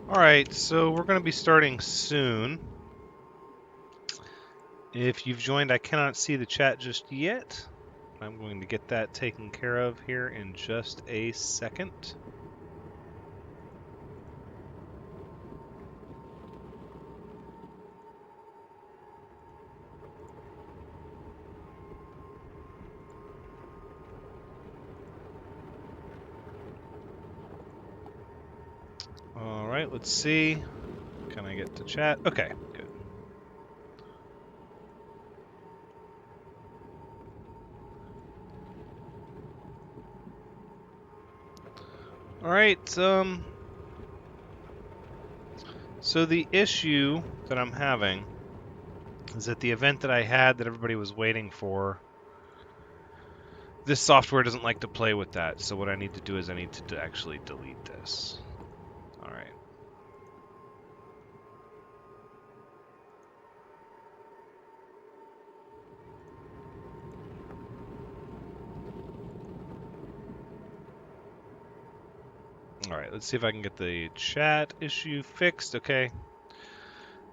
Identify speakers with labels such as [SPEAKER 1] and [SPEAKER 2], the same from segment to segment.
[SPEAKER 1] Alright, so we're going to be starting soon. If you've joined, I cannot see the chat just yet. I'm going to get that taken care of here in just a second. Alright, let's see. Can I get to chat? Okay, good. Alright, so the issue that I'm having is that the event that I had that everybody was waiting for, this software doesn't like to play with that. So what I need to do is I need to actually delete this. Alright. Alright, let's see if I can get the chat issue fixed. Okay.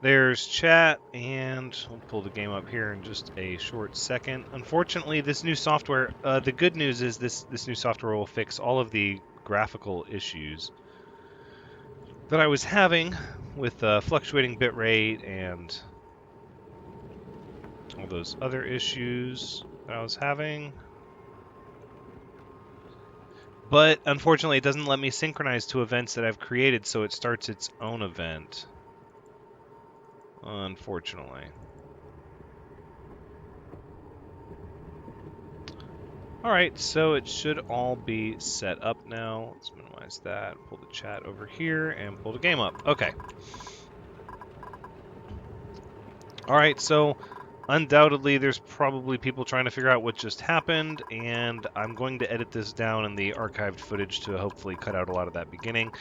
[SPEAKER 1] There's chat, and we'll pull the game up here in just a short second. Unfortunately, this new software, the good news is this new software will fix all of the graphical issues that I was having with fluctuating bitrate and all those other issues that I was having. But unfortunately, it doesn't let me synchronize to events that I've created, so it starts its own event. Unfortunately. Alright, so it should all be set up now. Let's minimize that, pull the chat over here, and pull the game up. Okay. Alright, so undoubtedly there's probably people trying to figure out what just happened, and I'm going to edit this down in the archived footage to hopefully cut out a lot of that beginning.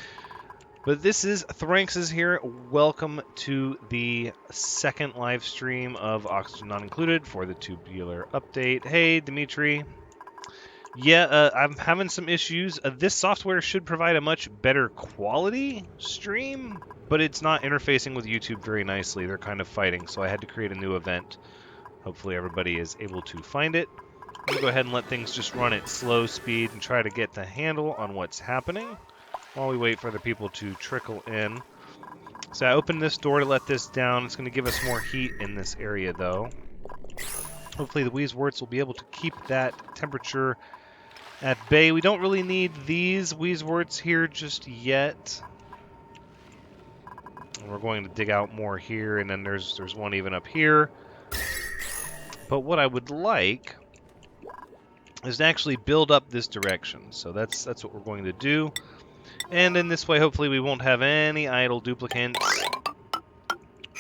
[SPEAKER 1] But this is Thranxes here. Welcome to the second live stream of Oxygen Not Included for the Tubular update. Hey, Dimitri. Yeah, I'm having some issues. This software should provide a much better quality stream, but it's not interfacing with YouTube very nicely. They're kind of fighting, so I had to create a new event. Hopefully everybody is able to find it. I'm going to go ahead and let things just run at slow speed and try to get the handle on what's happening while we wait for the people to trickle in. So I opened this door to let this down. It's going to give us more heat in this area, though. Hopefully the Wheezeworts will be able to keep that temperature at bay. We don't really need these Wheezeworts here just yet. And we're going to dig out more here, and then there's one even up here. But what I would like is to actually build up this direction. So that's what we're going to do. And in this way, hopefully we won't have any idle duplicates,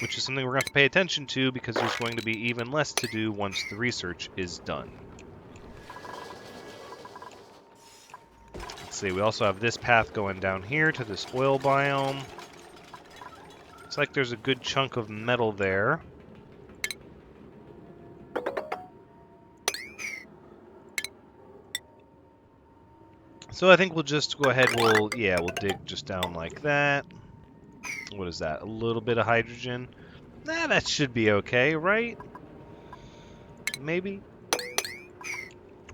[SPEAKER 1] which is something we're going to have to pay attention to because there's going to be even less to do once the research is done. Let's see, we also have this path going down here to this oil biome. Looks like there's a good chunk of metal there. So I think we'll just go ahead, we'll dig just down like that. What is that? A little bit of hydrogen? Nah, that should be okay, right? Maybe?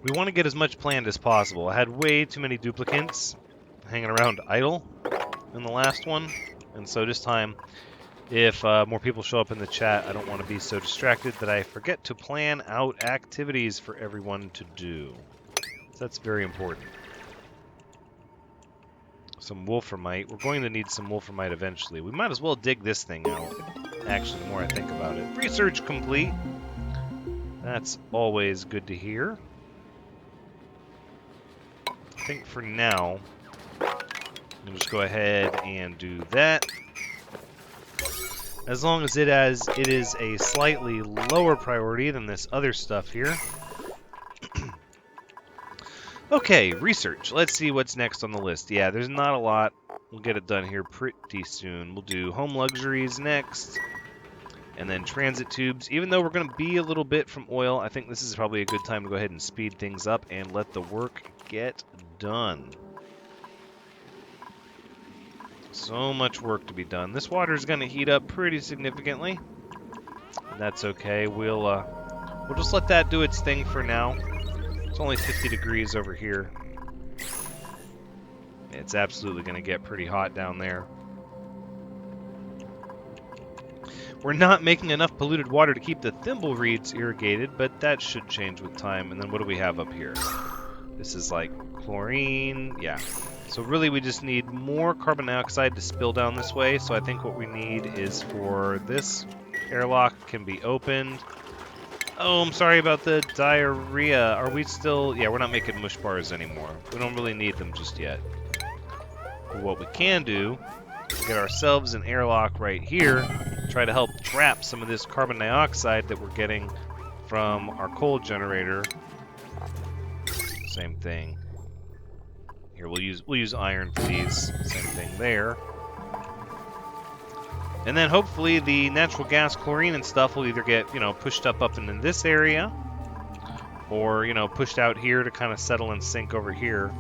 [SPEAKER 1] We want to get as much planned as possible. I had way too many duplicates hanging around idle in the last one, and so this time, if more people show up in the chat, I don't want to be so distracted that I forget to plan out activities for everyone to do. So that's very important. Some wolframite. We're going to need some wolframite eventually. We might as well dig this thing out. Actually, the more I think about it. Research complete. That's always good to hear. I think for now, we'll just go ahead and do that. As long as it is a slightly lower priority than this other stuff here. Okay, research. Let's see what's next on the list. Yeah, there's not a lot. We'll get it done here pretty soon. We'll do home luxuries next, and then transit tubes. Even though we're going to be a little bit from oil, I think this is probably a good time to go ahead and speed things up and let the work get done. So much work to be done. This water is going to heat up pretty significantly. And that's okay. We'll just let that do its thing for now. It's only 50 degrees over here. It's absolutely going to get pretty hot down there. We're not making enough polluted water to keep the thimble reeds irrigated, but that should change with time. And then what do we have up here? This is like chlorine. Yeah. So really we just need more carbon dioxide to spill down this way. So I think what we need is for this airlock can be opened. Oh, I'm sorry about the diarrhea. Are we still... Yeah, we're not making mush bars anymore. We don't really need them just yet. But what we can do is get ourselves an airlock right here. Try to help trap some of this carbon dioxide that we're getting from our coal generator. Same thing. Here, we'll use iron for these. Same thing there. And then hopefully the natural gas, chlorine, and stuff will either get, pushed up into this area, or, pushed out here to kind of settle and sink over here.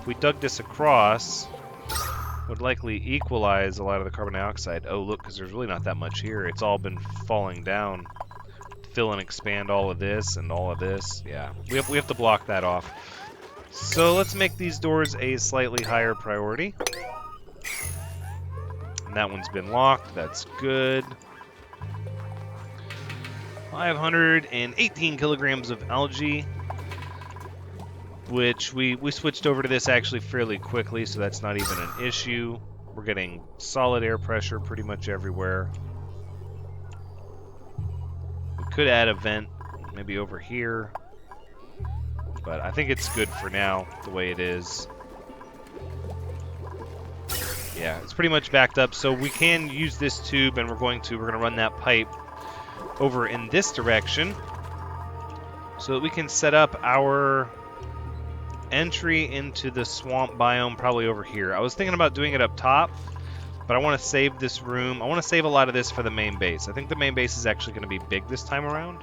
[SPEAKER 1] If we dug this across, would likely equalize a lot of the carbon dioxide. Oh, look, because there's really not that much here. It's all been falling down. Fill and expand all of this and all of this. Yeah, we have to block that off. So let's make these doors a slightly higher priority. And that one's been locked. That's good. 518 kilograms of algae, which we switched over to this actually fairly quickly, so that's not even an issue. We're getting solid air pressure pretty much everywhere. We could add a vent maybe over here, but I think it's good for now the way it is. Yeah, it's pretty much backed up, so we can use this tube, and we're going to run that pipe over in this direction so that we can set up our entry into the swamp biome probably over here. I was thinking about doing it up top, but I want to save this room. I want to save a lot of this for the main base. I think the main base is actually going to be big this time around.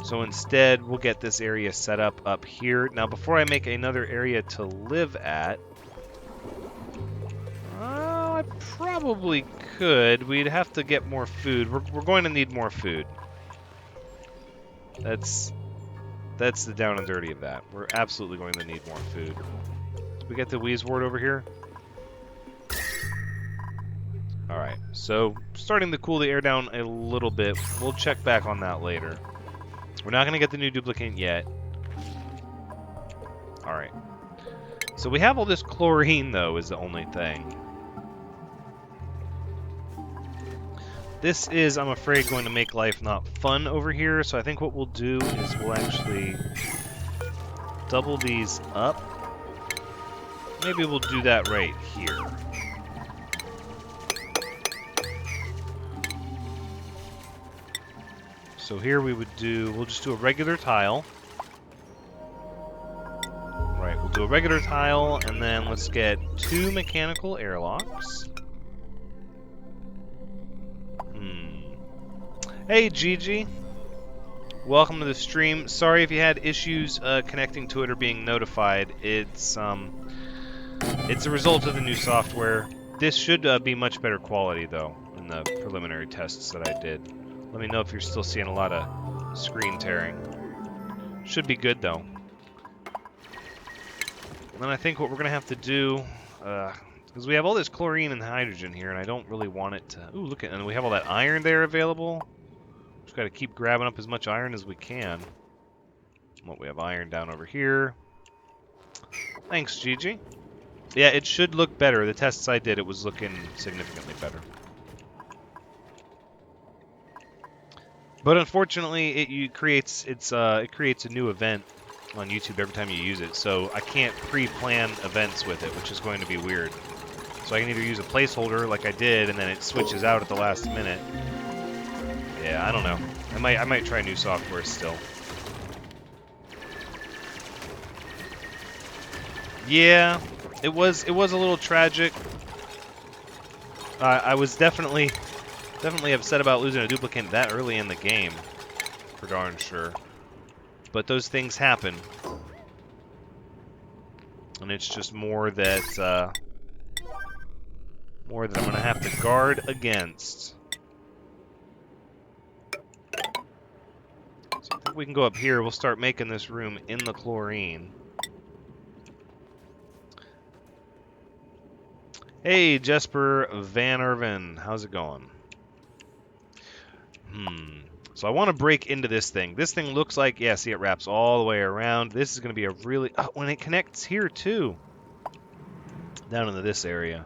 [SPEAKER 1] So instead, we'll get this area set up here. Now, before I make another area to live at, I probably could. We'd have to get more food. We're going to need more food. That's the down and dirty of that. We're absolutely going to need more food. Did we get the Wheezewort over here? Alright, so starting to cool the air down a little bit. We'll check back on that later. We're not going to get the new duplicate yet. Alright. So we have all this chlorine, though, is the only thing. This is, I'm afraid, going to make life not fun over here, so I think what we'll do is we'll actually double these up. Maybe we'll do that right here. So here we'll just do a regular tile. Right, we'll do a regular tile, and then let's get 2 mechanical airlocks. Hey, Gigi. Welcome to the stream. Sorry if you had issues connecting to it or being notified. It's a result of the new software. This should be much better quality, though, in the preliminary tests that I did. Let me know if you're still seeing a lot of screen tearing. Should be good, though. And then I think what we're going to have to do, because we have all this chlorine and hydrogen here, and I don't really want it to... Ooh, look at... And we have all that iron there available. Just got to keep grabbing up as much iron as we can. We have iron down over here. Thanks, Gigi. Yeah, it should look better. The tests I did, it was looking significantly better. But unfortunately, it creates a new event on YouTube every time you use it, so I can't pre-plan events with it, which is going to be weird. So I can either use a placeholder like I did, and then it switches out at the last minute. Yeah, I don't know. I might try new software still. Yeah, it was a little tragic. I was definitely upset about losing a duplicate that early in the game, for darn sure. But those things happen. And it's just more that more that I'm going to have to guard against. So I think we can go up here. We'll start making this room in the chlorine. Hey, Jesper Van Erven. How's it going? So I want to break into this thing. This thing looks like, yeah, see, it wraps all the way around. This is going to be a really, when it connects here too, down into this area,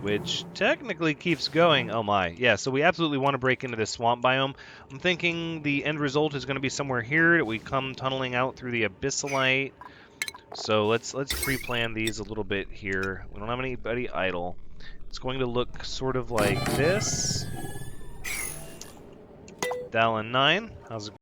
[SPEAKER 1] which technically keeps going. Oh my, yeah, so we absolutely want to break into this swamp biome. I'm thinking the end result is going to be somewhere here that we come tunneling out through the abyssalite. So let's pre-plan these a little bit here. We don't have anybody idle. It's going to look sort of like this. Dallin 9, how's it